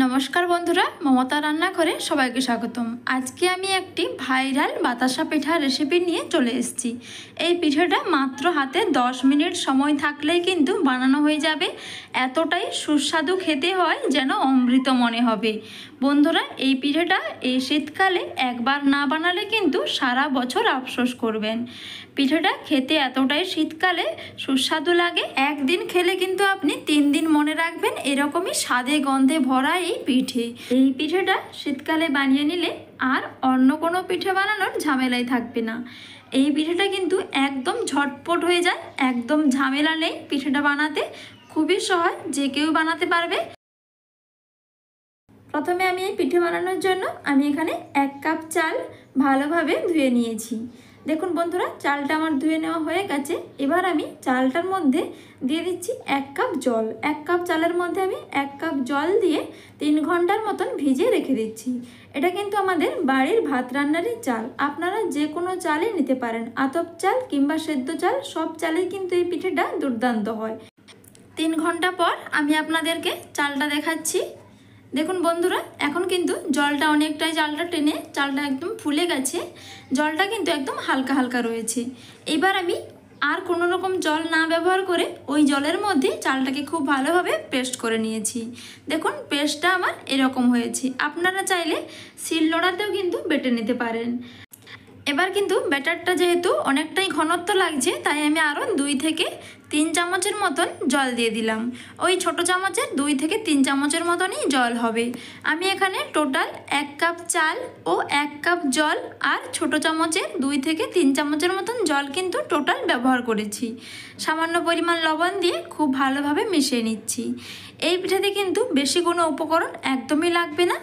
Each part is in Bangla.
নমস্কার বন্ধুরা, মমতা রান্নাঘরে সবাইকে স্বাগতম। আজকে আমি একটি ভাইরাল বাতাসা পিঠা রেসিপি নিয়ে চলে এসেছি। এই পিঠাটা মাত্র হাতে 10 মিনিট সময় থাকলেই কিন্তু বানানো হয়ে যাবে। এতটাই সুস্বাদু খেতে হয় যেন অমৃত মনে হবে। বন্ধুরা, এই পিঠাটা এই শীতকালে একবার না বানালে কিন্তু সারা বছর আফসোস করবেন। পিঠাটা খেতে এতটাই শীতকালে সুস্বাদু লাগে, একদিন খেলে কিন্তু আপনি 3 দিন মনে রাখবেন। এরকমই স্বাদে গন্ধে ভরা এই পিঠে। এই পিঠাটা শীতকালে বানিয়ে নিলে আর অন্য কোনো পিঠে বানানোর ঝামেলাই থাকবে না। এই পিঠাটা কিন্তু একদম ঝটপট হয়ে যায়, একদম ঝামেলা নেই পিঠাটা বানাতে, খুবই সহজ, যে কেউ বানাতে পারবে। প্রথমে আমি এই পিঠে বানানোর জন্য আমি এখানে 1 কাপ চাল ভালোভাবে ধুয়ে নিয়েছি। দেখুন বন্ধুরা, চালটা আমার ধুয়ে নেওয়া হয়ে গেছে। এবার আমি চালটার মধ্যে দিয়ে দিচ্ছি 1 কাপ জল। 1 কাপ চালের মধ্যে আমি 1 কাপ জল দিয়ে 3 ঘন্টার মতন ভিজিয়ে রেখে দিচ্ছি। এটা কিন্তু আমাদের বাড়ির ভাত রান্নারই চাল, আপনারা যে কোনো চালই নিতে পারেন। আতপ চাল কিংবা সেদ্ধ চাল, সব চালেই কিন্তু এই পিঠেটা দুর্দান্ত হয়। 3 ঘন্টা পর আমি আপনাদেরকে চালটা দেখাচ্ছি। দেখুন বন্ধুরা, এখন কিন্তু জলটা অনেকটাই চালটা টেনে চালটা একদম ফুলে গেছে। জলটা কিন্তু একদম হালকা হালকা রয়েছে। এবার আমি আর কোনো রকম জল না ব্যবহার করে ওই জলের মধ্যে চালটাকে খুব ভালোভাবে পেস্ট করে নিয়েছি। দেখুন পেস্টটা আমার এরকম হয়েছে। আপনারা চাইলে শিলনোড়াতেও কিন্তু বেটে নিতে পারেন। এবার কিন্তু ব্যাটারটা যেহেতু অনেকটাই ঘনত্ব লাগছে, তাই আমি আরও 2 থেকে 3 চামচের মতন জল দিয়ে দিলাম। ওই ছোট চামচের 2 থেকে 3 চামচের মতনই জল হবে। আমি এখানে টোটাল 1 কাপ চাল ও 1 কাপ জল আর ছোট চামচের 2 থেকে 3 চামচের মতন জল কিন্তু টোটাল ব্যবহার করেছি। সামান্য পরিমাণ লবণ দিয়ে খুব ভালোভাবে মিশিয়ে নিচ্ছি। এই পিঠাতে কিন্তু বেশি কোনো উপকরণ একদমই লাগবে না।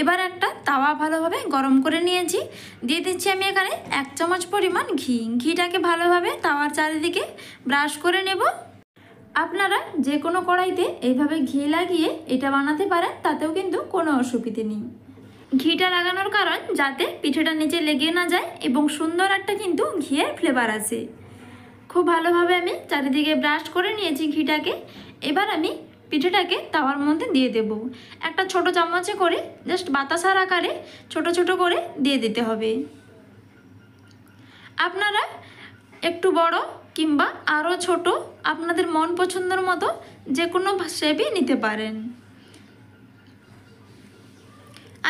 এবার একটা তাওয়া ভালোভাবে গরম করে নিয়েছি, দিয়ে দিচ্ছি আমি এখানে 1 চামচ পরিমাণ ঘি। ঘিটাকে ভালোভাবে তাওয়ার চারিদিকে ব্রাশ করে নেব। আপনারা যে কোনো কড়াইতে এইভাবে ঘি লাগিয়ে এটা বানাতে পারেন, তাতেও কিন্তু কোনো অসুবিধে নেই। ঘিটা লাগানোর কারণ যাতে পিঠাটা নিচে লেগে না যায় এবং সুন্দর একটা কিন্তু ঘিয়ের ফ্লেভার আসে। খুব ভালোভাবে আমি চারিদিকে ব্রাশ করে নিয়েছি ঘিটাকে। এবার আমি পিঠেটাকে তাওয়ার মধ্যে দিয়ে দেব। একটা ছোট চামচে করে জাস্ট বাতাসার আকারে ছোট ছোট করে দিয়ে দিতে হবে। আপনারা একটু বড় কিংবা আরও ছোট, আপনাদের মন পছন্দের মতো যে কোনো শেপই নিতে পারেন।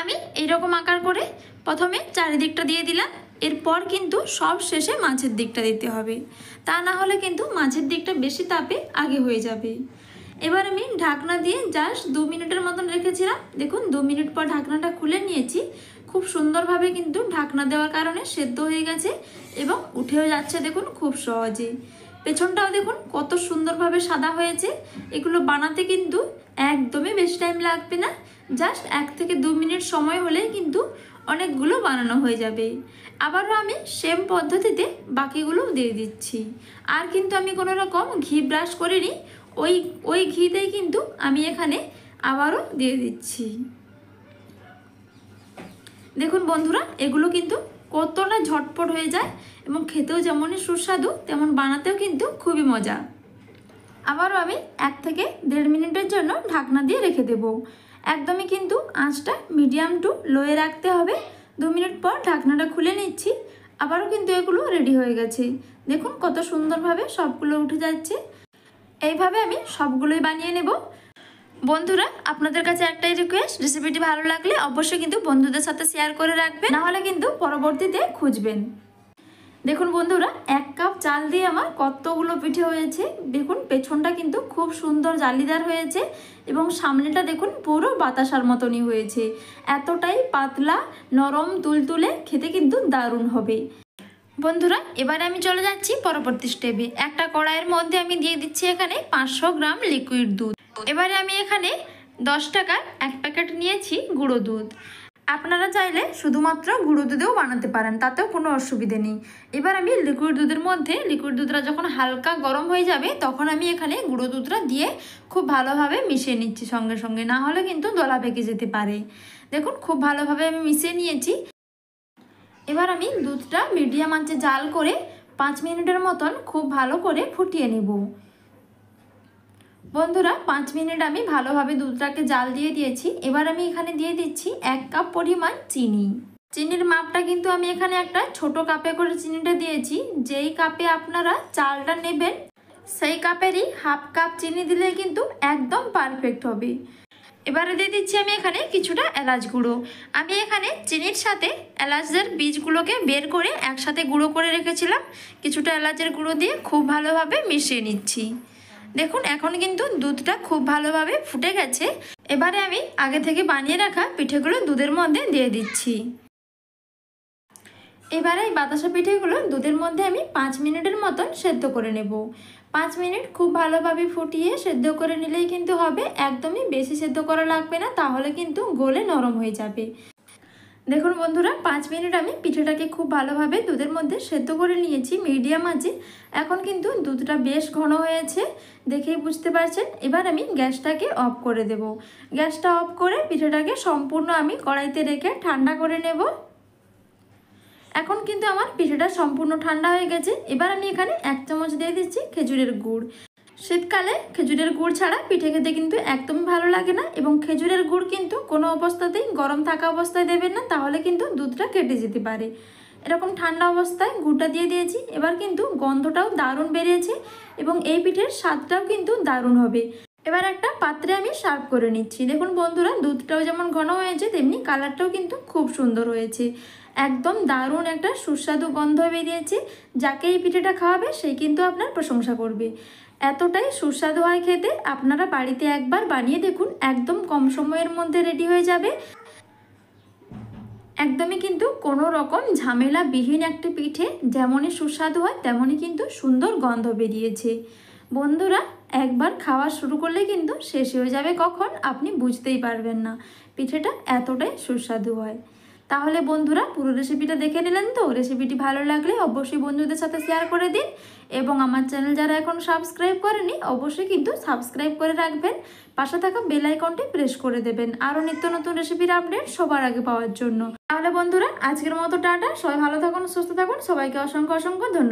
আমি এইরকম আকার করে প্রথমে চারিদিকটা দিয়ে দিলাম। এরপর কিন্তু সব শেষে মাঝের দিকটা দিতে হবে, তা না হলে কিন্তু মাঝের দিকটা বেশি তাপে আগে হয়ে যাবে। এবার আমি ঢাকনা দিয়ে জাস্ট 2 মিনিটের মতন রেখেছিলাম। দেখুন 2 মিনিট পর ঢাকনাটা খুলে নিয়েছি। খুব সুন্দরভাবে কিন্তু ঢাকনা দেওয়ার কারণে সেদ্ধ হয়ে গেছে এবং উঠেও যাচ্ছে দেখুন খুব সহজে। পেছনটাও দেখুন কত সুন্দরভাবে সাদা হয়েছে। এগুলো বানাতে কিন্তু একদমই বেশি টাইম লাগবে না, জাস্ট 1 থেকে 2 মিনিট সময় হলেই কিন্তু অনেকগুলো বানানো হয়ে যাবে। আবারও আমি সেম পদ্ধতিতে বাকিগুলো দিয়ে দিচ্ছি। আর কিন্তু আমি কোনো রকম ঘি ব্রাশ করিনি, ওই ঘিতেই কিন্তু আমি এখানে আবারও দিয়ে দিচ্ছি। দেখুন বন্ধুরা, এগুলো কিন্তু কতটা ঝটপট হয়ে যায় এবং খেতেও যেমনই সুস্বাদু, তেমন বানাতেও কিন্তু খুবই মজা। আবারও আমি 1 থেকে 1.5 মিনিটের জন্য ঢাকনা দিয়ে রেখে দেব। একদমই কিন্তু আঁচটা মিডিয়াম টু লোয়ে রাখতে হবে। 2 মিনিট পর ঢাকনাটা খুলে নিচ্ছি। আবারও কিন্তু এগুলো রেডি হয়ে গেছে। দেখুন কত সুন্দরভাবে সবগুলো উঠে যাচ্ছে। এইভাবে আমি সবগুলোই বানিয়ে নেব। বন্ধুরা, আপনাদের কাছে একটাই রিকোয়েস্ট, রেসিপিটি ভালো লাগলে অবশ্যই কিন্তু বন্ধুদের সাথে শেয়ার করে রাখবেন, না হলে কিন্তু পরবর্তীতে খুঁজবেন। দেখুন বন্ধুরা, 1 কাপ চাল দিয়ে আমার কতগুলো পিঠে হয়েছে। দেখুন পেছনটা কিন্তু খুব সুন্দর জালিদার হয়েছে এবং সামনেটা দেখুন পুরো বাতাসার মতনই হয়েছে। এতটাই পাতলা, নরম, তুলতুলে, খেতে কিন্তু দারুণ হবে। বন্ধুরা, এবারে আমি চলে যাচ্ছি পরবর্তী স্টেপে। একটা কড়াইয়ের মধ্যে আমি দিয়ে দিচ্ছি এখানে 500 গ্রাম লিকুইড দুধ। এবারে আমি এখানে 10 টাকার 1 প্যাকেট নিয়েছি গুঁড়ো দুধ। আপনারা চাইলে শুধুমাত্র গুঁড়ো দুধেও বানাতে পারেন, তাতেও কোনো অসুবিধে নেই। এবার আমি লিকুইড দুধের মধ্যে, লিকুইড দুধটা যখন হালকা গরম হয়ে যাবে তখন আমি এখানে গুঁড়ো দুধটা দিয়ে খুব ভালোভাবে মিশিয়ে নিচ্ছি সঙ্গে সঙ্গে, না হলে কিন্তু দলা পেকে যেতে পারে। দেখুন খুব ভালোভাবে আমি মিশিয়ে নিয়েছি। এবার আমি দুধটা মিডিয়াম আঁচে জাল করে 5 মিনিটের মতন খুব ভালো করে ফুটিয়ে নেব। বন্ধুরা 5 মিনিট আমি ভালোভাবে দুধটাকে জাল দিয়ে দিয়েছি। এবার আমি এখানে দিয়ে দিচ্ছি 1 কাপ পরিমাণ চিনি। চিনির মাপটা কিন্তু আমি এখানে একটা ছোট কাপে করে চিনিটা দিয়েছি। যেই কাপে আপনারা চালটা নেবেন সেই কাপেরই হাফ কাপ চিনি দিলে কিন্তু একদম পারফেক্ট হবে। এবারে দিয়ে দিচ্ছি আমি এখানে কিছুটা এলাচ গুঁড়ো। আমি এখানে চিনির সাথে এলাচের বীজগুলোকে বের করে একসাথে গুঁড়ো করে রেখেছিলাম। কিছুটা এলাচের গুঁড়ো দিয়ে খুব ভালোভাবে মিশিয়ে নিচ্ছি। দেখুন এখন কিন্তু দুধটা খুব ভালোভাবে ফুটে গেছে। এবারে আমি আগে থেকে বানিয়ে রাখা পিঠেগুলো দুধের মধ্যে দিয়ে দিচ্ছি। এবারে এই বাতাসা পিঠেগুলো দুধের মধ্যে আমি 5 মিনিটের মতন সেদ্ধ করে নেব। 5 মিনিট খুব ভালোভাবে ফুটিয়ে সেদ্ধ করে নিলেই কিন্তু হবে, একদমই বেশি সেদ্ধ করা লাগবে না, তাহলে কিন্তু গলে নরম হয়ে যাবে। দেখুন বন্ধুরা 5 মিনিট আমি পিঠেটাকে খুব ভালোভাবে দুধের মধ্যে সেদ্ধ করে নিয়েছি মিডিয়াম আঁচে। এখন কিন্তু দুধটা বেশ ঘন হয়েছে, দেখেই বুঝতে পারছেন। এবার আমি গ্যাসটাকে অফ করে দেব। গ্যাসটা অফ করে পিঠেটাকে সম্পূর্ণ আমি কড়াইতে রেখে ঠান্ডা করে নেব। এখন কিন্তু আমার পিঠেটা সম্পূর্ণ ঠান্ডা হয়ে গেছে। এবার আমি এখানে 1 চামচ দিয়ে দিচ্ছি খেজুরের গুড়। শীতকালে খেজুরের গুড় ছাড়া পিঠে খেতে কিন্তু একদমই ভালো লাগে না, এবং খেজুরের গুড় কিন্তু কোনো অবস্থাতেই গরম থাকা অবস্থায় দেবেন না, তাহলে কিন্তু দুধটা কেটে যেতে পারে। এরকম ঠান্ডা অবস্থায় গুড়টা দিয়ে দিয়েছি। এবার কিন্তু গন্ধটাও দারুণ বেরিয়েছে এবং এই পিঠের স্বাদটাও কিন্তু দারুণ হবে। এবার একটা পাত্রে আমি সার্ভ করে নিচ্ছি। দেখুন বন্ধুরা দুধটাও যেমন ঘন হয়েছে তেমনি কালারটাও কিন্তু খুব সুন্দর হয়েছে। একদম দারুণ একটা সুস্বাদু গন্ধ বেরিয়েছে। যাকে এই পিঠেটা খাওয়াবে সেই কিন্তু আপনার প্রশংসা করবে। এতটাই সুস্বাদু হয় খেতে, আপনারা বাড়িতে একবার বানিয়ে দেখুন, একদম কম সময়ের মধ্যে রেডি হয়ে যাবে। একদমই কিন্তু কোনো রকম ঝামেলাবিহীন একটা পিঠে, যেমনই সুস্বাদু হয় তেমনই কিন্তু সুন্দর গন্ধ বেরিয়েছে। বন্ধুরা একবার খাওয়া শুরু করলে কিন্তু শেষ হয়ে যাবে কখন আপনি বুঝতেই পারবেন না, পিঠেটা এতটাই সুস্বাদু হয়। তাহলে বন্ধুরা পুরো রেসিপিটা দেখে নিলেন তো? রেসিপিটি ভালো লাগলে অবশ্যই বন্ধুদের সাথে শেয়ার করে দিন, এবং আমার চ্যানেল যারা এখন সাবস্ক্রাইব করেনি অবশ্যই কিন্তু সাবস্ক্রাইব করে রাখবেন। পাশে থাকা বেল আইকনটি প্রেস করে দেবেন আরও নিত্য নতুন রেসিপির আপডেট সবার আগে পাওয়ার জন্য। তাহলে বন্ধুরা আজকের মতো টাটা, সবাই ভালো থাকুন, সুস্থ থাকুন, সবাইকে অসংখ্য অসংখ্য ধন্যবাদ।